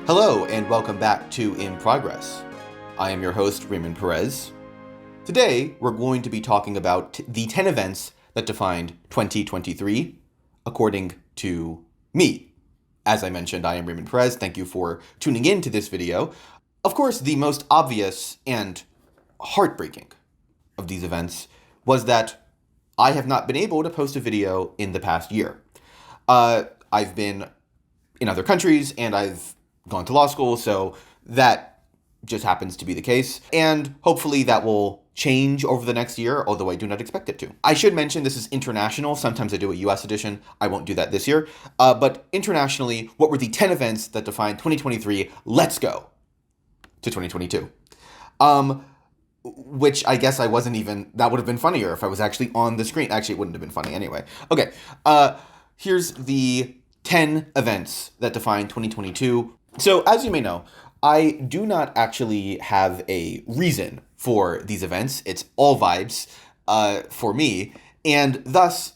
Hello and welcome back to In Progress. I am your host, Raymond Perez. Today, we're going to be talking about the 10 events that defined 2023, according to me. As I mentioned, I am Raymond Perez. Thank you for tuning in to this video. Of course, the most obvious and heartbreaking of these events was that I have not been able to post a video in the past year. I've been in other countries and I've gone to law school, so that just happens to be the case. And hopefully that will change over the next year, although I do not expect it to. I should mention this is international. Sometimes I do a US edition. I won't do that this year. But internationally, what were the 10 events that defined 2023? Let's go to 2022. Which I guess I wasn't even, that would have been funnier if I was actually on the screen. Actually, it wouldn't have been funny anyway. Okay, here's the 10 events that defined 2022. So as you may know, I do not actually have a reason for these events. It's all vibes for me, and thus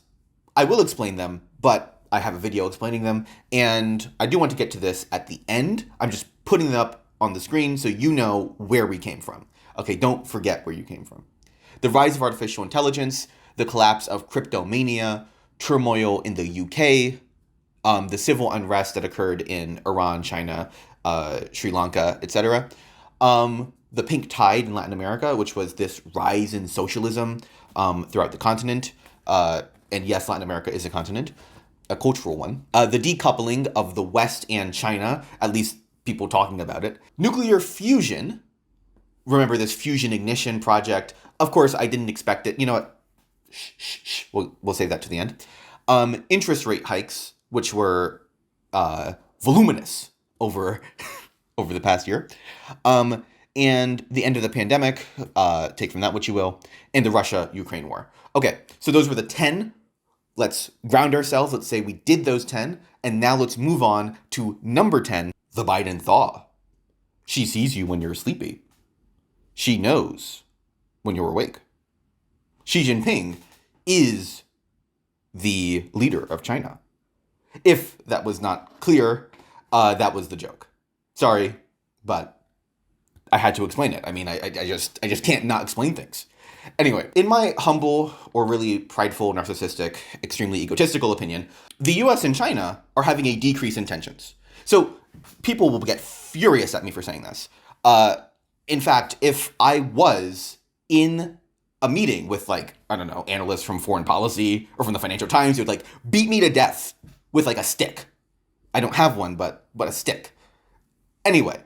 I will explain them, but I have a video explaining them, and I do want to get to this at the end. I'm just putting them up on the screen so you know where we came from. Okay, don't forget where you came from. The rise of artificial intelligence, the collapse of cryptomania, turmoil in the UK, the civil unrest that occurred in Iran, China, Sri Lanka, etc. The pink tide in Latin America, which was this rise in socialism throughout the continent. And yes, Latin America is a continent, a cultural one. The decoupling of the West and China, at least people talking about it. Nuclear fusion. Remember this fusion ignition project. Of course, I didn't expect it. You know what? Shh. We'll save that to the end. Interest rate hikes, which were voluminous over the past year, and the end of the pandemic, take from that what you will, and the Russia-Ukraine war. Okay, so those were the 10. Let's ground ourselves. Let's say we did those 10, and now let's move on to number 10, the Biden thaw. She sees you when you're sleepy. She knows when you're awake. Xi Jinping is the leader of China. If that was not clear, that was the joke. Sorry, but I had to explain it. I mean, I just can't not explain things. Anyway, in my humble or really prideful, narcissistic, extremely egotistical opinion, the US and China are having a decrease in tensions. So people will get furious at me for saying this. In fact, if I was in a meeting with analysts from foreign policy or from the Financial Times, who would beat me to death with a stick. I don't have one, but a stick. Anyway,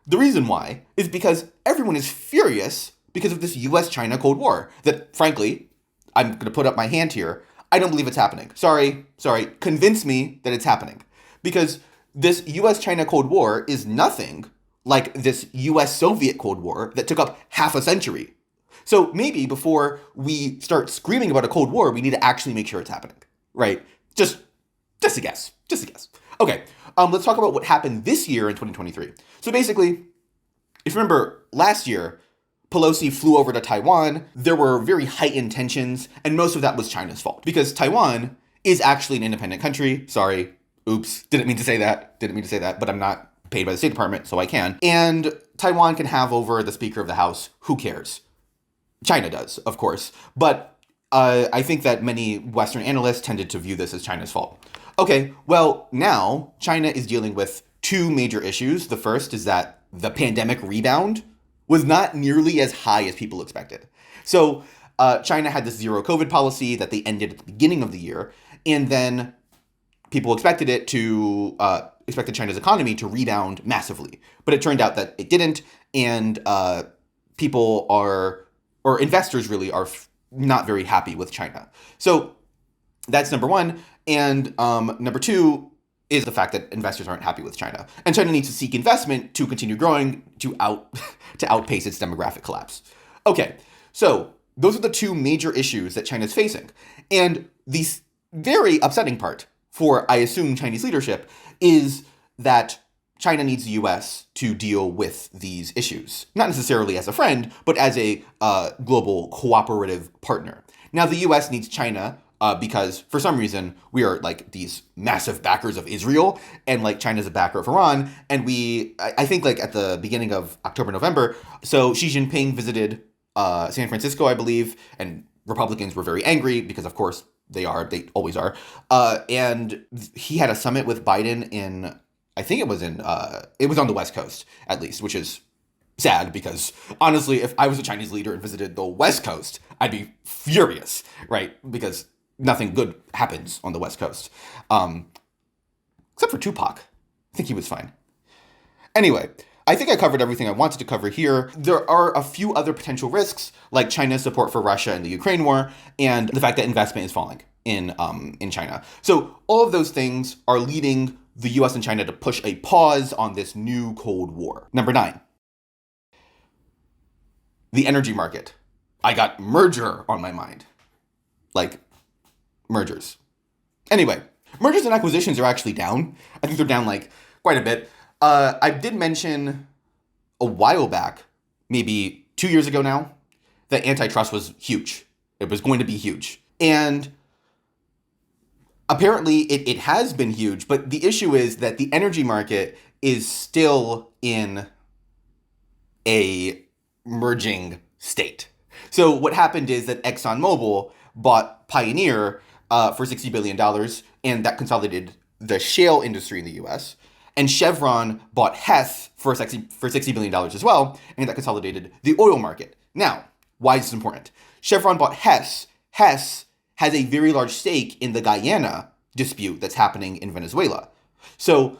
the reason why is because everyone is furious because of this US-China Cold War that, frankly, I'm going to put up my hand here, I don't believe it's happening. Sorry, convince me that it's happening. Because this US-China Cold War is nothing like this US-Soviet Cold War that took up half a century. So maybe before we start screaming about a Cold War, we need to actually make sure it's happening, right? Just a guess. Okay, let's talk about what happened this year in 2023. So basically, if you remember last year, Pelosi flew over to Taiwan. There were very heightened tensions, and most of that was China's fault because Taiwan is actually an independent country. Sorry, oops, didn't mean to say that, but I'm not paid by the State Department, so I can. And Taiwan can have over the Speaker of the House. Who cares? China does, of course. But I think that many Western analysts tended to view this as China's fault. Okay, well, now China is dealing with two major issues. The first is that the pandemic rebound was not nearly as high as people expected. So China had this zero COVID policy that they ended at the beginning of the year, and then people expected China's economy to rebound massively. But it turned out that it didn't, and investors really are not very happy with China. So that's number one. And number two is the fact that investors aren't happy with China. And China needs to seek investment to continue growing to outpace its demographic collapse. Okay, so those are the two major issues that China's facing. And the very upsetting part for, I assume, Chinese leadership is that China needs the US to deal with these issues. Not necessarily as a friend, but as a global cooperative partner. Now, the US needs China because for some reason we are like these massive backers of Israel, and like China's a backer of Iran. And I think like at the beginning of October, November, so Xi Jinping visited San Francisco, I believe, and Republicans were very angry because, of course, they always are. And he had a summit with Biden in, I think it was on the West Coast, at least, which is sad because honestly, if I was a Chinese leader and visited the West Coast, I'd be furious, right? Because nothing good happens on the West Coast. Except for Tupac. I think he was fine. Anyway, I think I covered everything I wanted to cover here. There are a few other potential risks, like China's support for Russia in the Ukraine war, and the fact that investment is falling in China. So all of those things are leading the US and China to push a pause on this new Cold War. Number 9. The energy market. I got merger on my mind. Like, mergers. Anyway, mergers and acquisitions are actually down. I think they're down like quite a bit. I did mention a while back, maybe 2 years ago now, that antitrust was huge. It was going to be huge. And apparently it has been huge, but the issue is that the energy market is still in a merging state. So what happened is that ExxonMobil bought Pioneer for $60 billion, and that consolidated the shale industry in the US. And Chevron bought Hess for $60 billion as well, and that consolidated the oil market. Now, why is this important? Chevron bought Hess. Hess has a very large stake in the Guyana dispute that's happening in Venezuela. So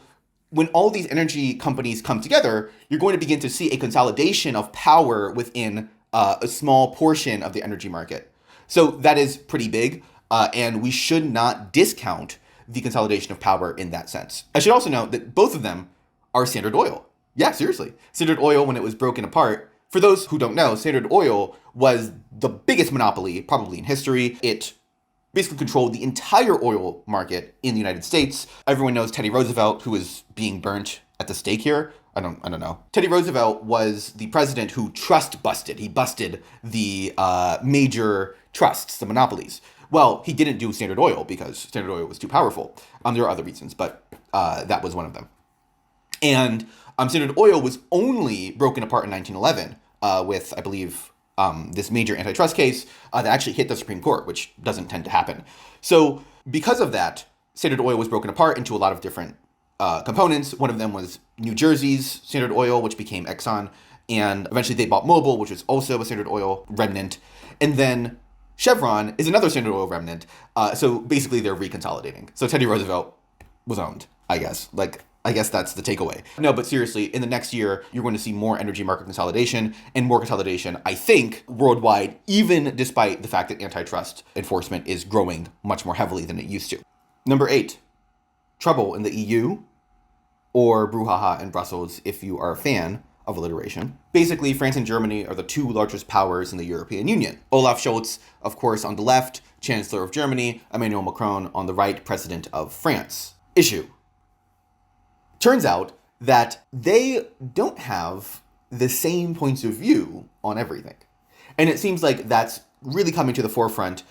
when all these energy companies come together, you're going to begin to see a consolidation of power within a small portion of the energy market. So that is pretty big, and we should not discount the consolidation of power in that sense. I should also note that both of them are Standard Oil. Yeah, seriously. Standard Oil, when it was broken apart, for those who don't know, Standard Oil was the biggest monopoly probably in history. It basically controlled the entire oil market in the United States. Everyone knows Teddy Roosevelt, who is being burnt at the stake here. I don't know. Teddy Roosevelt was the president who trust busted. He busted the major trusts, the monopolies. Well, he didn't do Standard Oil because Standard Oil was too powerful. There are other reasons, but that was one of them. And Standard Oil was only broken apart in 1911 with, I believe, this major antitrust case that actually hit the Supreme Court, which doesn't tend to happen. So because of that, Standard Oil was broken apart into a lot of different components. One of them was New Jersey's Standard Oil, which became Exxon. And eventually they bought Mobil, which was also a Standard Oil remnant. And then Chevron is another Standard Oil remnant. So basically they're reconsolidating. So Teddy Roosevelt was owned, I guess. I guess that's the takeaway. No, but seriously, in the next year, you're going to see more energy market consolidation and more consolidation, I think, worldwide, even despite the fact that antitrust enforcement is growing much more heavily than it used to. Number 8, trouble in the EU, or brouhaha in Brussels if you are a fan of alliteration. Basically, France and Germany are the two largest powers in the European Union. Olaf Scholz, of course, on the left, Chancellor of Germany, Emmanuel Macron on the right, President of France. Issue. Turns out that they don't have the same points of view on everything. And it seems like that's really coming to the forefront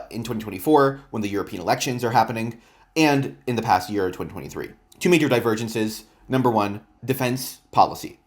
in 2024 when the European elections are happening, and in the past year, 2023. Two major divergences. Number 1, defense policy.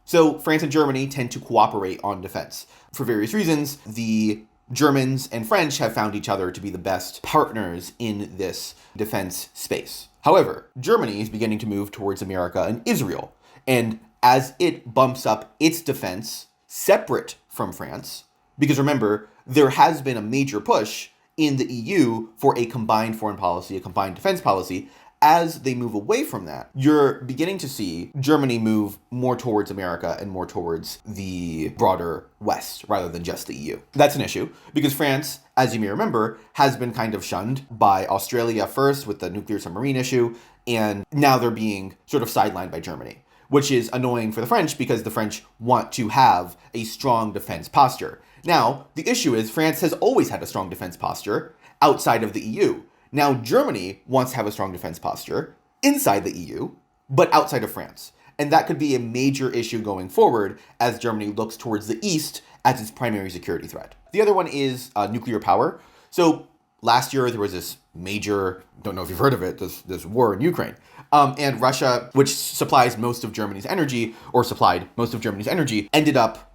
So France and Germany tend to cooperate on defense. For various reasons, the Germans and French have found each other to be the best partners in this defense space. However, Germany is beginning to move towards America and Israel. And as it bumps up its defense separate from France, because remember, there has been a major push in the EU for a combined foreign policy, a combined defense policy. As they move away from that, you're beginning to see Germany move more towards America and more towards the broader West rather than just the EU. That's an issue because France, as you may remember, has been kind of shunned by Australia first with the nuclear submarine issue, and now they're being sort of sidelined by Germany, which is annoying for the French because the French want to have a strong defense posture. Now, the issue is France has always had a strong defense posture outside of the EU. Now, Germany wants to have a strong defense posture inside the EU, but outside of France. And that could be a major issue going forward as Germany looks towards the East as its primary security threat. The other one is nuclear power. So last year there was this major, don't know if you've heard of it, this war in Ukraine. And Russia, which supplies most of Germany's energy, or supplied most of Germany's energy, ended up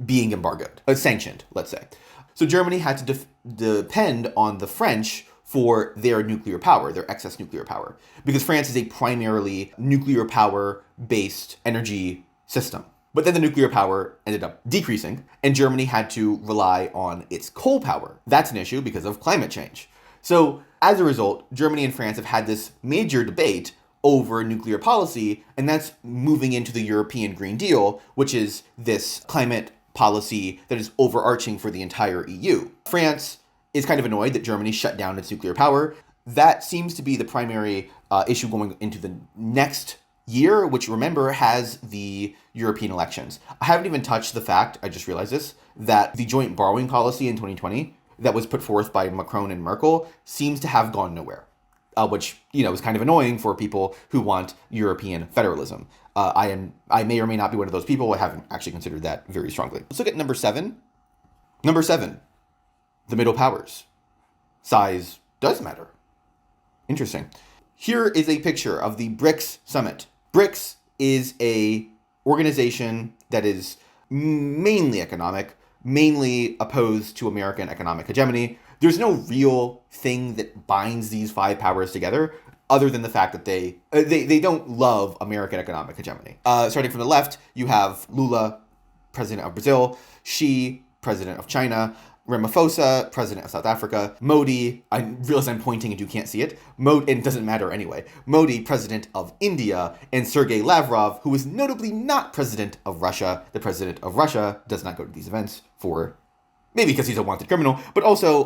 being embargoed, sanctioned, let's say. So Germany had to depend on the French for their nuclear power, their excess nuclear power, because France is a primarily nuclear power-based energy system. But then the nuclear power ended up decreasing, and Germany had to rely on its coal power. That's an issue because of climate change. So as a result, Germany and France have had this major debate over nuclear policy, and that's moving into the European Green Deal, which is this climate policy that is overarching for the entire EU. France is kind of annoyed that Germany shut down its nuclear power. That seems to be the primary issue going into the next year, which, remember, has the European elections. I haven't even touched the fact, I just realized this, that the joint borrowing policy in 2020 that was put forth by Macron and Merkel seems to have gone nowhere, which, is kind of annoying for people who want European federalism. I may or may not be one of those people. I haven't actually considered that very strongly. Let's look at number 7. Number 7, the middle powers. Size does matter. Interesting. Here is a picture of the BRICS summit. BRICS is a organization that is mainly economic, mainly opposed to American economic hegemony. There's no real thing that binds these 5 powers together, other than the fact that they don't love American economic hegemony. Starting from the left, you have Lula, president of Brazil, Xi, president of China, Ramaphosa, president of South Africa, Modi, I realize I'm pointing and you can't see it, and it doesn't matter anyway, Modi, president of India, and Sergei Lavrov, who is notably not president of Russia. The president of Russia does not go to these events maybe because he's a wanted criminal, but also,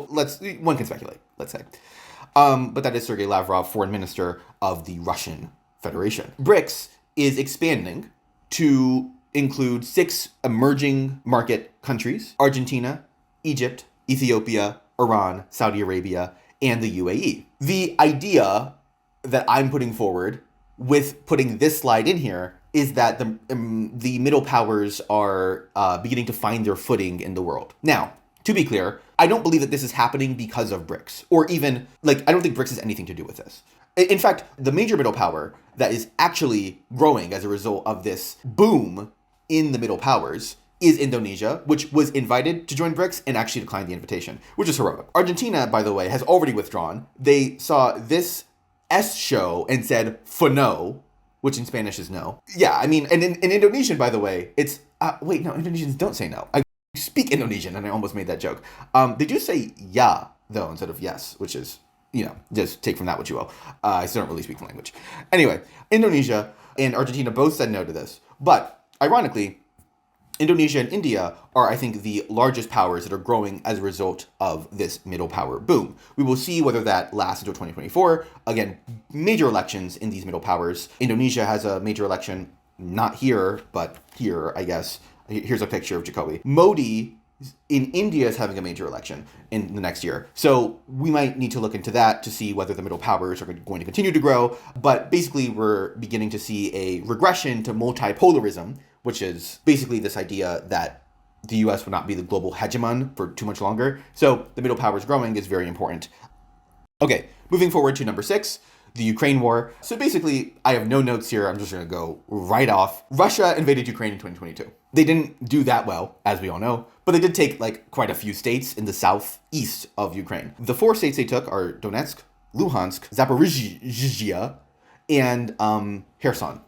one can speculate, let's say. But that is Sergei Lavrov, foreign minister of the Russian Federation. BRICS is expanding to include 6 emerging market countries: Argentina, Egypt, Ethiopia, Iran, Saudi Arabia, and the UAE. The idea that I'm putting forward with putting this slide in here is that the middle powers are beginning to find their footing in the world. Now, to be clear, I don't believe that this is happening because of BRICS, or even, I don't think BRICS has anything to do with this. In fact, the major middle power that is actually growing as a result of this boom in the middle powers is Indonesia, which was invited to join BRICS and actually declined the invitation, which is heroic. Argentina, by the way, has already withdrawn. They saw this S show and said, for no, which in Spanish is no. Yeah, I mean, and in Indonesian, by the way, it's, wait, no, Indonesians don't say no. I speak Indonesian, and I almost made that joke. They do say ya, though, instead of yes, which is, just take from that what you will. I still don't really speak the language. Anyway, Indonesia and Argentina both said no to this. But, ironically, Indonesia and India are, I think, the largest powers that are growing as a result of this middle power boom. We will see whether that lasts until 2024. Again, major elections in these middle powers. Indonesia has a major election, not here, but here, I guess. Here's a picture of Jokowi. Modi in India is having a major election in the next year. So we might need to look into that to see whether the middle powers are going to continue to grow. But basically, we're beginning to see a regression to multipolarism, which is basically this idea that the US would not be the global hegemon for too much longer. So the middle powers growing is very important. Okay, moving forward to number 6, the Ukraine war. So basically, I have no notes here. I'm just going to go right off. Russia invaded Ukraine in 2022. They didn't do that well, as we all know, but they did take quite a few states in the southeast of Ukraine. The 4 states they took are Donetsk, Luhansk, Zaporizhzhia, and Kherson.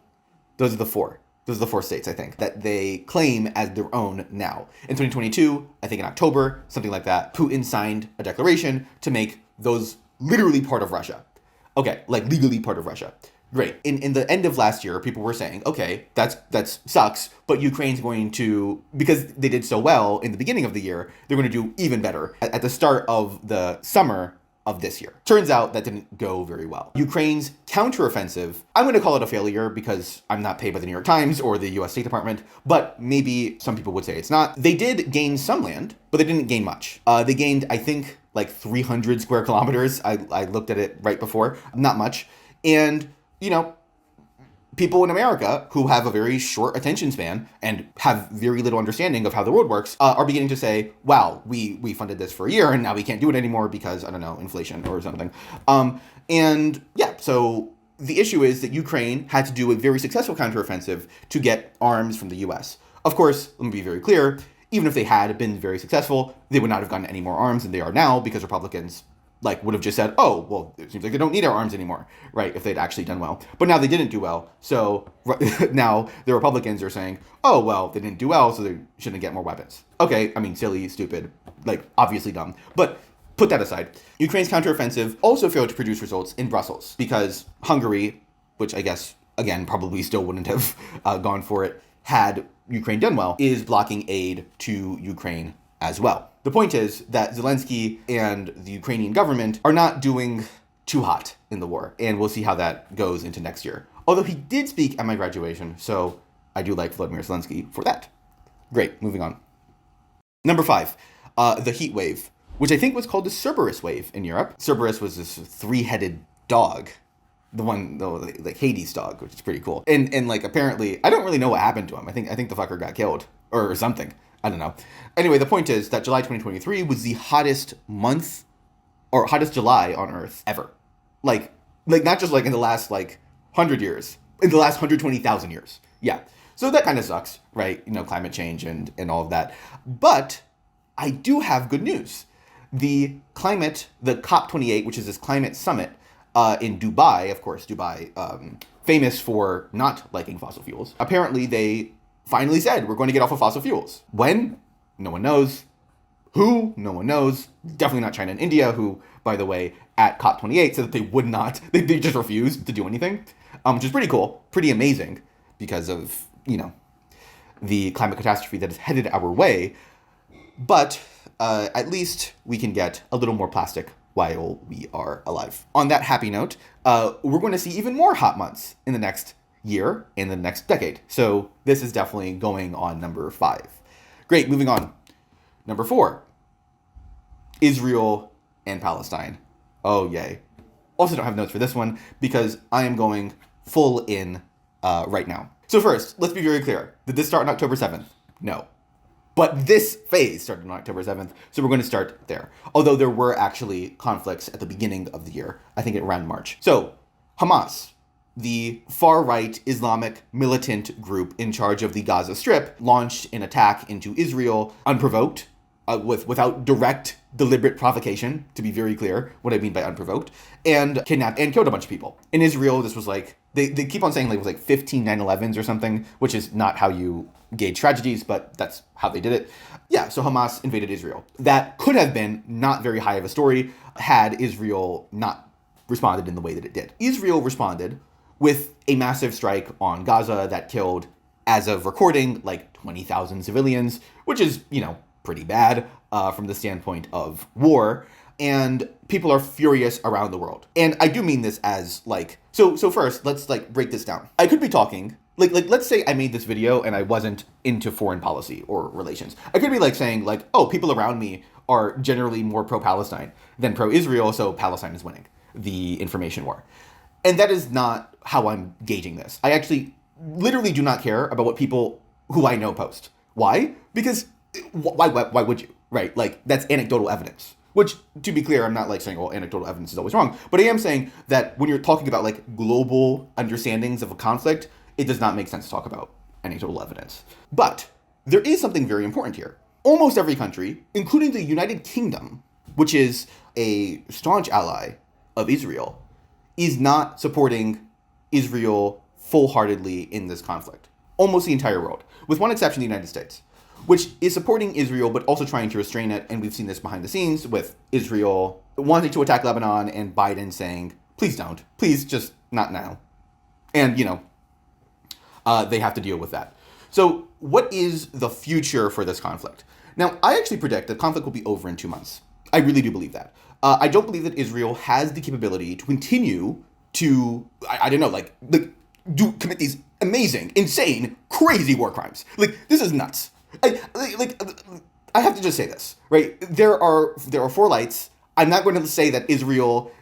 Those are the 4. Those are the 4 states, I think, that they claim as their own now. In 2022, I think in October, something like that, Putin signed a declaration to make those literally part of Russia. Okay, legally part of Russia. Great. In the end of last year, people were saying, okay, that sucks, but Ukraine's going to, because they did so well in the beginning of the year, they're going to do even better at the start of the summer of this year. Turns out that didn't go very well. Ukraine's counteroffensive, I'm going to call it a failure because I'm not paid by the New York Times or the US State Department, but maybe some people would say it's not. They did gain some land, but they didn't gain much. They gained, I think, 300 square kilometers. I looked at it right before. Not much. And, people in America who have a very short attention span and have very little understanding of how the world works are beginning to say, wow, we funded this for a year and now we can't do it anymore because, I don't know, inflation or something. And yeah, so the issue is that Ukraine had to do a very successful counteroffensive to get arms from the US. Of course, let me be very clear, even if they had been very successful, they would not have gotten any more arms than they are now because Republicans would have just said, oh, well, it seems like they don't need our arms anymore, right, if they'd actually done well. But now they didn't do well, so now the Republicans are saying, oh, well, they didn't do well, so they shouldn't get more weapons. Okay, I mean, silly, stupid, obviously dumb. But put that aside. Ukraine's counteroffensive also failed to produce results in Brussels because Hungary, which I guess, again, probably still wouldn't have gone for it had Ukraine done well, is blocking aid to Ukraine as well. The point is that Zelensky and the Ukrainian government are not doing too hot in the war, and we'll see how that goes into next year. Although he did speak at my graduation, so I do like Volodymyr Zelensky for that. Great, moving on. Number 5, the heat wave, which I think was called the Cerberus wave in Europe. Cerberus was this 3-headed dog, the Hades dog, which is pretty cool. And apparently, I don't really know what happened to him. I think the fucker got killed or something. I don't know. Anyway, the point is that July 2023 was the hottest month or hottest July on Earth ever. Not just in the last 100 years, in the last 120,000 years. Yeah. So that kind of sucks, right? Climate change and all of that. But I do have good news. The COP28, which is this climate summit in Dubai, of course, Dubai, famous for not liking fossil fuels. Apparently they finally said, we're going to get off of fossil fuels. When? No one knows. Who? No one knows. Definitely not China and India, who, by the way, at COP28 said that they would not, they just refused to do anything, which is pretty cool, pretty amazing because of, the climate catastrophe that is headed our way. But at least we can get a little more plastic while we are alive. On that happy note, we're going to see even more hot months in the next year, in the next decade. So this is definitely going on number 5. Great, moving on. Number 4, Israel and Palestine. Oh, yay. Also don't have notes for this one because I am going full in right now. So first, let's be very clear. Did this start on October 7th? No. But this phase started on October 7th, so we're going to start there. Although there were actually conflicts at the beginning of the year, I think around March. So, Hamas, the far-right Islamic militant group in charge of the Gaza Strip, launched an attack into Israel unprovoked, without direct, deliberate provocation, to be very clear what I mean by unprovoked, and kidnapped and killed a bunch of people. In Israel, this was they keep on saying it was 15 9/11s or something, which is not how you gauge tragedies, but that's how they did it. Yeah, so Hamas invaded Israel. That could have been not very high of a story had Israel not responded in the way that it did. Israel responded with a massive strike on Gaza that killed, as of recording, 20,000 civilians, which is, pretty bad from the standpoint of war. And people are furious around the world. And I do mean this as so first, let's break this down. I could be talking, let's say I made this video and I wasn't into foreign policy or relations. I could be saying oh, people around me are generally more pro-Palestine than pro-Israel, so Palestine is winning the information war. And that is not how I'm gauging this. I actually literally do not care about what people who I know post. Why? Because why would you, right? That's anecdotal evidence. Which, to be clear, I'm not saying, well, anecdotal evidence is always wrong. But I am saying that when you're talking about global understandings of a conflict, it does not make sense to talk about anecdotal evidence. But there is something very important here. Almost every country, including the United Kingdom, which is a staunch ally of Israel, is not supporting Israel full-heartedly in this conflict. Almost the entire world, with one exception, the United States, which is supporting Israel, but also trying to restrain it. And we've seen this behind the scenes with Israel wanting to attack Lebanon and Biden saying, please don't. Please, just not now. And, they have to deal with that. So what is the future for this conflict? Now, I actually predict that conflict will be over in 2 months. I really do believe that. I don't believe that Israel has the capability to continue to, I don't know, commit these amazing, insane, crazy war crimes. This is nuts. I have to just say this, right? There are 4 lights. I'm not going to say that Israel,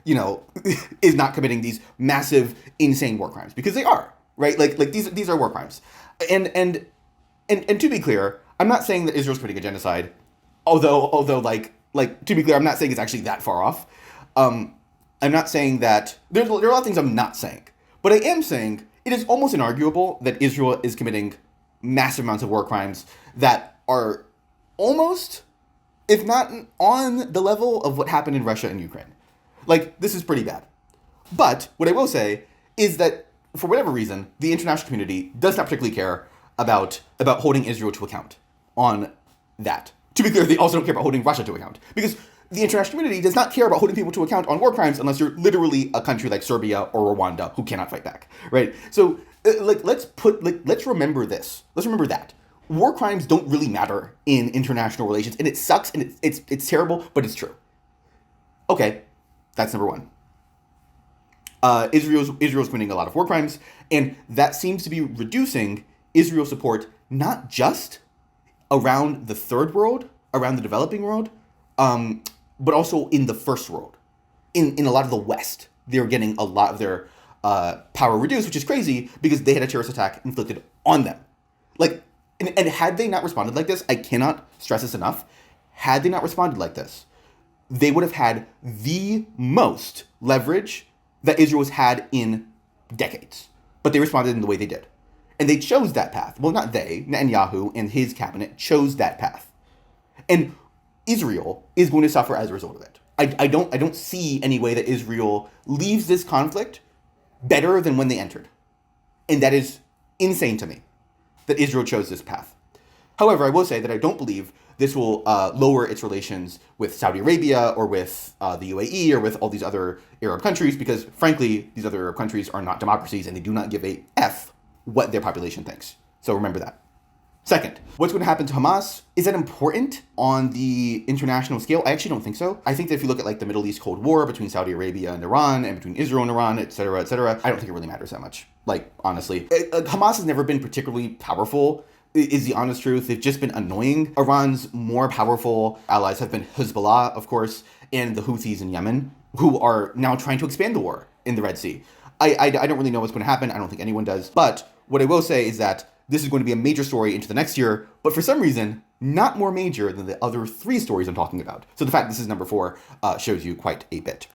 is not committing these massive, insane war crimes because they are, right? Like these are war crimes. And to be clear, I'm not saying that Israel's committing a genocide, although like to be clear, I'm not saying it's actually that far off. I'm not saying that there are a lot of things I'm not saying, but I am saying it is almost inarguable that Israel is committing massive amounts of war crimes that are almost, if not on the level of what happened in Russia and Ukraine. Like, this is pretty bad. But what I will say is that for whatever reason, the international community does not particularly care about holding Israel to account on that. To be clear, they also don't care about holding Russia to account, because the international community does not care about holding people to account on war crimes unless you're literally a country like Serbia or Rwanda who cannot fight back, right? So, let's remember this. Let's remember that war crimes don't really matter in international relations, and it sucks, and it's terrible, but it's true. Okay, that's number one. Israel's committing a lot of war crimes, and that seems to be reducing Israel's support not just around the third world, around the developing world, but also in the first world. In a lot of the West, they're getting a lot of their power reduced, which is crazy because they had a terrorist attack inflicted on them. Like, and had they not responded like this, I cannot stress this enough, had they not responded like this, they would have had the most leverage that Israel has had in decades. But they responded in the way they did. And they chose that path. Well, not they, Netanyahu and his cabinet chose that path. And Israel is going to suffer as a result of it. I don't see any way that Israel leaves this conflict better than when they entered. And that is insane to me, that Israel chose this path. However, I will say that I don't believe this will lower its relations with Saudi Arabia or with the UAE or with all these other Arab countries, because frankly, these other Arab countries are not democracies and they do not give a F what their population thinks. So remember that. Second, what's going to happen to Hamas? Is that important on the international scale? I actually don't think so. I think that if you look at like the Middle East Cold War between Saudi Arabia and Iran and between Israel and Iran, et cetera, I don't think it really matters that much. Like, honestly, Hamas has never been particularly powerful, is the honest truth. They've just been annoying. Iran's more powerful allies have been Hezbollah, of course, and the Houthis in Yemen, who are now trying to expand the war in the Red Sea. I don't really know what's going to happen. I don't think anyone does. But what I will say is that this is going to be a major story into the next year, but for some reason, not more major than the other three stories I'm talking about. So the fact this is number 4 shows you quite a bit.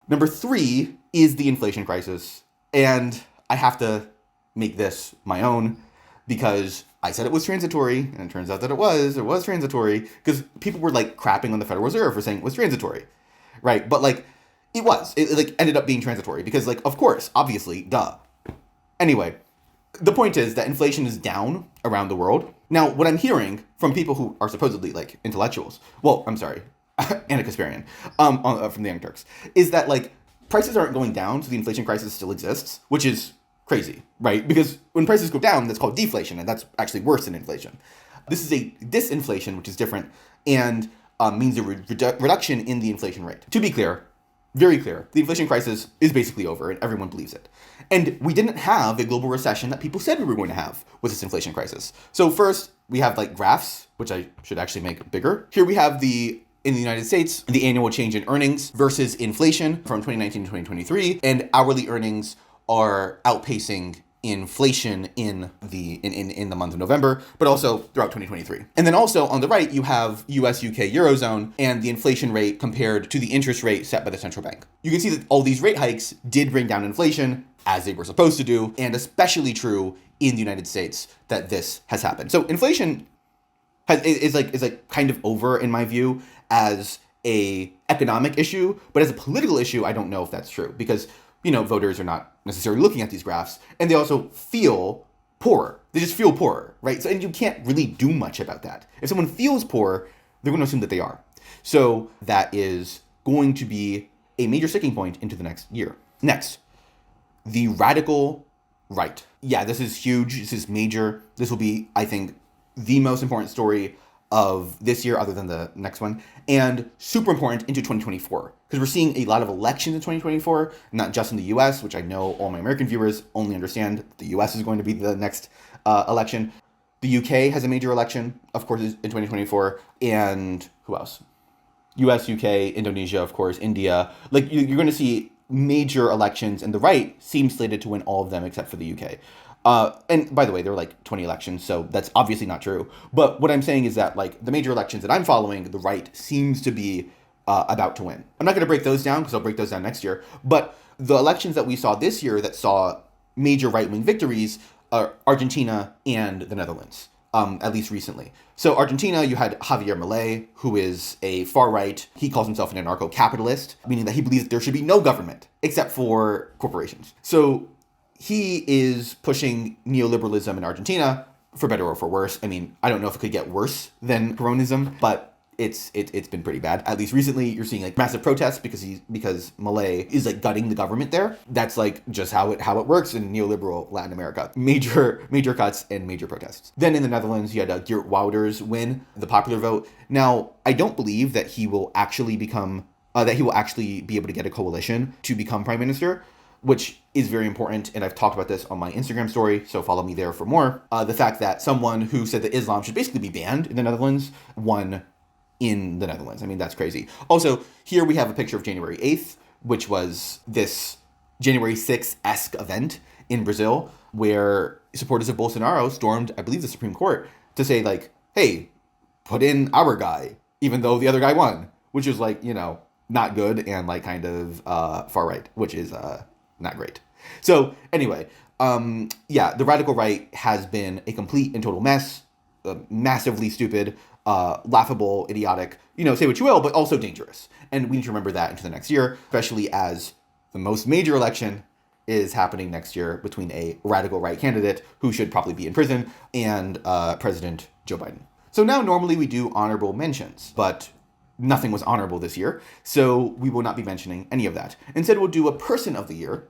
Number 3 is the inflation crisis. And I have to make this my own because I said it was transitory, and it turns out that it was transitory, because people were like crapping on the Federal Reserve for saying it was transitory, right? But like, it like ended up being transitory because like, of course, obviously, duh. Anyway, the point is that inflation is down around the world. Now, what I'm hearing from people who are supposedly like intellectuals, well, I'm sorry, and a Kasparian, from the Young Turks, is that like prices aren't going down, so the inflation crisis still exists, which is crazy, right? Because when prices go down, that's called deflation, and that's actually worse than inflation. This is a disinflation, which is different, and means a reduction in the inflation rate. To be clear, very clear, the inflation crisis is basically over, and everyone believes it. And we didn't have a global recession that people said we were going to have with this inflation crisis. So first, we have like graphs, which I should actually make bigger. Here we have in the United States, the annual change in earnings versus inflation from 2019 to 2023, and hourly earnings are outpacing inflation in the month of November, but also throughout 2023. And then also on the right, you have US, UK, Eurozone, and the inflation rate compared to the interest rate set by the central bank. You can see that all these rate hikes did bring down inflation, as they were supposed to do, and especially true in the United States that this has happened. So inflation is like kind of over, in my view, as a economic issue, but as a political issue, I don't know if that's true, because voters are not necessarily looking at these graphs, and they also feel poorer. They just feel poorer, right? So, and you can't really do much about that. If someone feels poor, they're going to assume that they are. So that is going to be a major sticking point into the next year. Next, the radical right. Yeah, this is huge. This is major. This will be, I think, the most important story of this year, other than the next one, and super important into 2024, because we're seeing a lot of elections in 2024, not just in the US, which I know all my American viewers only understand the US is going to be the next election. The UK has a major election, of course, in 2024, and who else? US, UK, Indonesia, of course, India. Like, you're going to see major elections, and the right seems slated to win all of them except for the UK. And by the way, there were like 20 elections, so that's obviously not true. But what I'm saying is that like the major elections that I'm following, the right seems to be about to win. I'm not going to break those down because I'll break those down next year. But the elections that we saw this year that saw major right-wing victories are Argentina and the Netherlands, at least recently. So Argentina, you had Javier Milei, who is a far-right. He calls himself an anarcho-capitalist, meaning that he believes that there should be no government except for corporations. So he is pushing neoliberalism in Argentina, for better or for worse. I mean, I don't know if it could get worse than Peronism, but it's been pretty bad. At least recently, you're seeing like massive protests because Milei is like gutting the government there. That's like just how it works in neoliberal Latin America. Major cuts and major protests. Then in the Netherlands, you had Geert Wilders win the popular vote. Now, I don't believe that he will actually be able to get a coalition to become prime minister, which is very important, and I've talked about this on my Instagram story, so follow me there for more. The fact that someone who said that Islam should basically be banned in the Netherlands won in the Netherlands. I mean, that's crazy. Also, here we have a picture of January 8th, which was this January 6th-esque event in Brazil, where supporters of Bolsonaro stormed, I believe, the Supreme Court to say, like, hey, put in our guy, even though the other guy won, which is, like, you know, not good and, like, kind of far-right, which is not great. So, anyway, the radical right has been a complete and total mess, massively stupid, laughable, idiotic, you know, say what you will, but also dangerous. And we need to remember that into the next year, especially as the most major election is happening next year between a radical right candidate who should probably be in prison and President Joe Biden. So now normally we do honorable mentions, but nothing was honorable this year, so we will not be mentioning any of that. Instead, we'll do a person of the year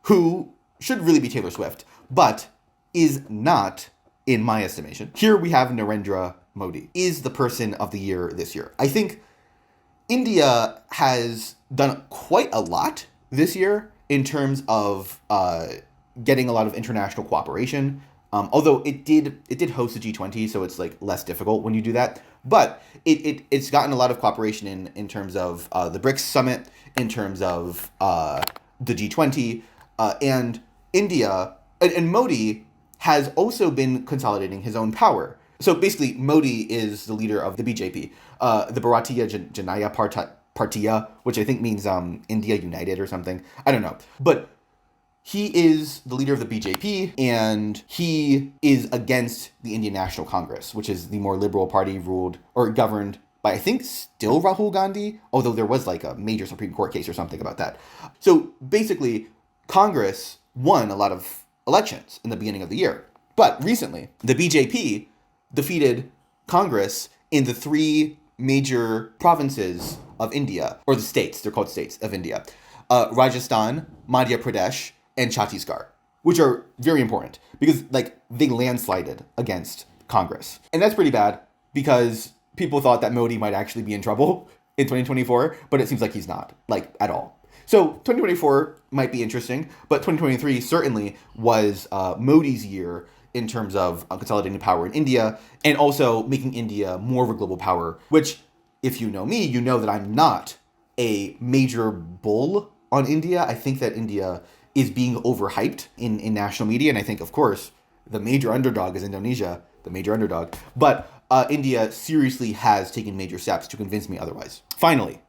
who should really be Taylor Swift, but is not, in my estimation. Here we have Narendra Modi is the person of the year this year. I think India has done quite a lot this year in terms of getting a lot of international cooperation. Although it did host the G20, so it's like less difficult when you do that. But it's gotten a lot of cooperation in terms of the BRICS summit, in terms of the G20, and India and Modi has also been consolidating his own power. So basically, Modi is the leader of the BJP, the Bharatiya Janata Partiya, which I think means India United or something. I don't know. But he is the leader of the BJP, and he is against the Indian National Congress, which is the more liberal party ruled or governed by, I think, still Rahul Gandhi, although there was like a major Supreme Court case or something about that. So basically, Congress won a lot of elections in the beginning of the year. But recently, the BJP defeated Congress in the three major provinces of India, or the states, they're called states of India, Rajasthan, Madhya Pradesh, and Chhattisgarh, which are very important because like they landslided against Congress. And that's pretty bad because people thought that Modi might actually be in trouble in 2024, but it seems like he's not, like at all. So 2024 might be interesting, but 2023 certainly was Modi's year in terms of consolidating power in India and also making India more of a global power, which, if you know me, you know that I'm not a major bull on India. I think that India is being overhyped in national media, and I think, of course, the major underdog is Indonesia, the major underdog. But India seriously has taken major steps to convince me otherwise. Finally,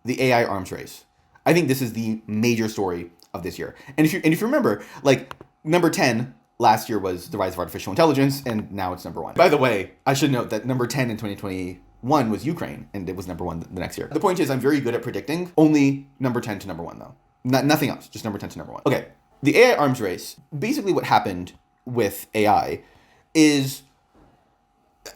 the AI arms race. I think this is the major story of this year. And if you remember, like number 10 last year was the rise of artificial intelligence, and now it's number 1. By the way, I should note that number 10 in 2021 was Ukraine, and it was number 1 the next year. The point is, I'm very good at predicting only number 10 to number 1, though. Nothing else, just number 10 to number 1. Okay, the AI arms race, basically what happened with AI is,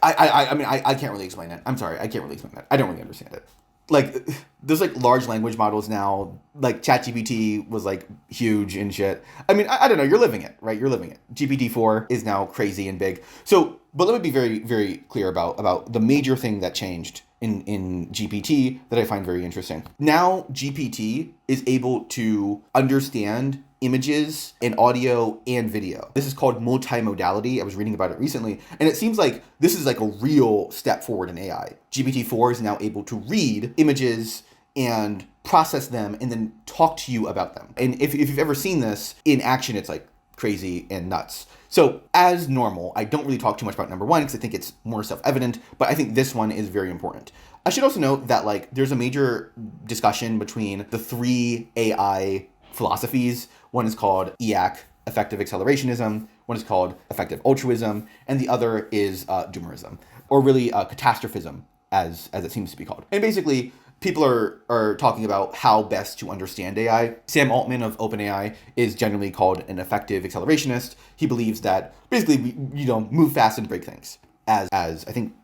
I mean, I can't really explain it. I'm sorry, I can't really explain that. I don't really understand it. Like, there's like large language models now, like ChatGPT was like huge and shit. I mean, I don't know, you're living it, right? You're living it. GPT-4 is now crazy and big. So, but let me be very, very clear about the major thing that changed in GPT that I find very interesting. Now, GPT is able to understand images and audio and video. This is called multimodality. I was reading about it recently, and it seems like this is like a real step forward in AI. GPT-4 is now able to read images and process them and then talk to you about them. And if you've ever seen this in action, it's like crazy and nuts. So as normal, I don't really talk too much about number one because I think it's more self-evident, but I think this one is very important. I should also note that like there's a major discussion between the three AI philosophies. One is called EAC, effective accelerationism, one is called effective altruism, and the other is doomerism, or really catastrophism, as it seems to be called. And basically, people are talking about how best to understand AI. Sam Altman of OpenAI is generally called an effective accelerationist. He believes that basically we move fast and break things. As I think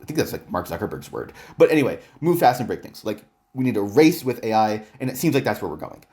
that's like Mark Zuckerberg's word. But anyway, move fast and break things. Like we need to race with AI, and it seems like that's where we're going.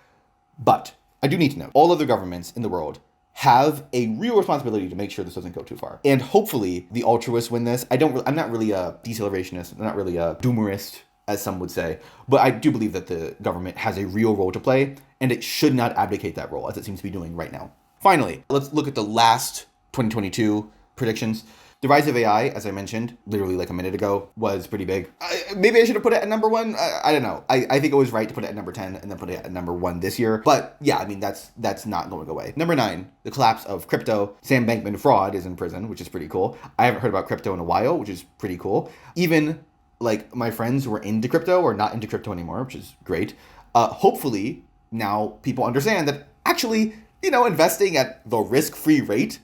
But I do need to note, all other governments in the world have a real responsibility to make sure this doesn't go too far. And hopefully the altruists win this. I'm not really a decelerationist. I'm not really a doomerist, as some would say. But I do believe that the government has a real role to play, and it should not abdicate that role, as it seems to be doing right now. Finally, let's look at the last 2022 predictions. The rise of AI, as I mentioned, literally like a minute ago, was pretty big. Maybe I should have put it at number one. I don't know. I think it was right to put it at number 10 and then put it at number 1 this year. But yeah, I mean, that's not going away. Number 9, the collapse of crypto. Sam Bankman-Fried is in prison, which is pretty cool. I haven't heard about crypto in a while, which is pretty cool. Even like my friends who are into crypto are not into crypto anymore, which is great. Hopefully now people understand that actually, investing at the risk-free rate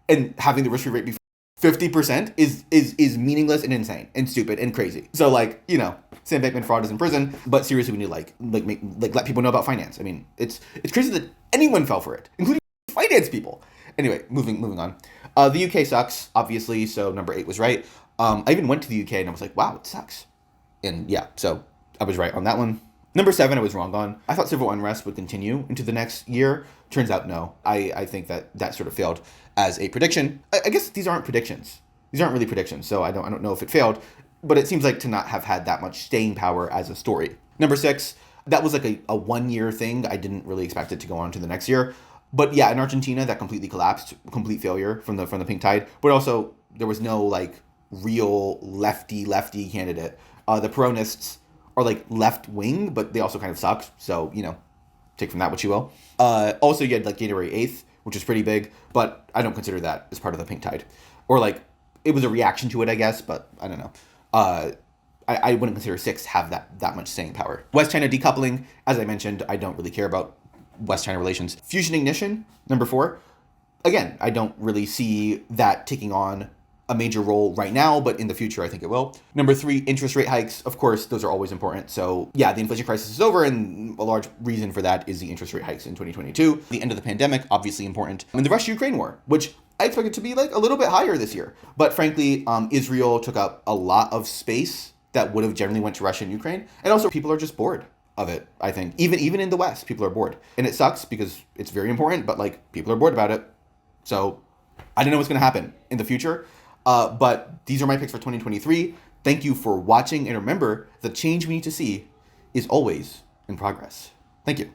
and having the risk-free rate be 50% is meaningless and insane and stupid and crazy. So like, Sam Bankman-Fried is in prison, but seriously, we need to let people know about finance. I mean, it's crazy that anyone fell for it, including finance people. Anyway, moving on. The UK sucks, obviously, so number 8 was right. I even went to the UK and I was like, wow, it sucks. And yeah, so I was right on that one. Number 7, I was wrong on. I thought civil unrest would continue into the next year. Turns out, no. I think that sort of failed as a prediction. I guess these aren't predictions. These aren't really predictions, so I don't know if it failed. But it seems like to not have had that much staying power as a story. Number 6, that was like a 1-year thing. I didn't really expect it to go on to the next year. But yeah, in Argentina, that completely collapsed. Complete failure from the pink tide. But also, there was no like real lefty candidate. The Peronists are like left wing, but they also kind of suck. So, take from that what you will. Also, you had like January 8th, which is pretty big, but I don't consider that as part of the pink tide. Or like, it was a reaction to it, I guess, but I don't know. I wouldn't consider 6 have that much staying power. West China decoupling, as I mentioned, I don't really care about West China relations. Fusion ignition, number 4. Again, I don't really see that taking on a major role right now, but in the future, I think it will. Number 3, interest rate hikes. Of course, those are always important. So yeah, the inflation crisis is over, and a large reason for that is the interest rate hikes in 2022. The end of the pandemic, obviously important. And the Russia-Ukraine war, which I expect it to be like a little bit higher this year. But frankly, Israel took up a lot of space that would have generally went to Russia and Ukraine. And also people are just bored of it, I think. Even in the West, people are bored. And it sucks because it's very important, but like people are bored about it. So I don't know what's going to happen in the future. But these are my picks for 2023. Thank you for watching. And remember, the change we need to see is always in progress. Thank you.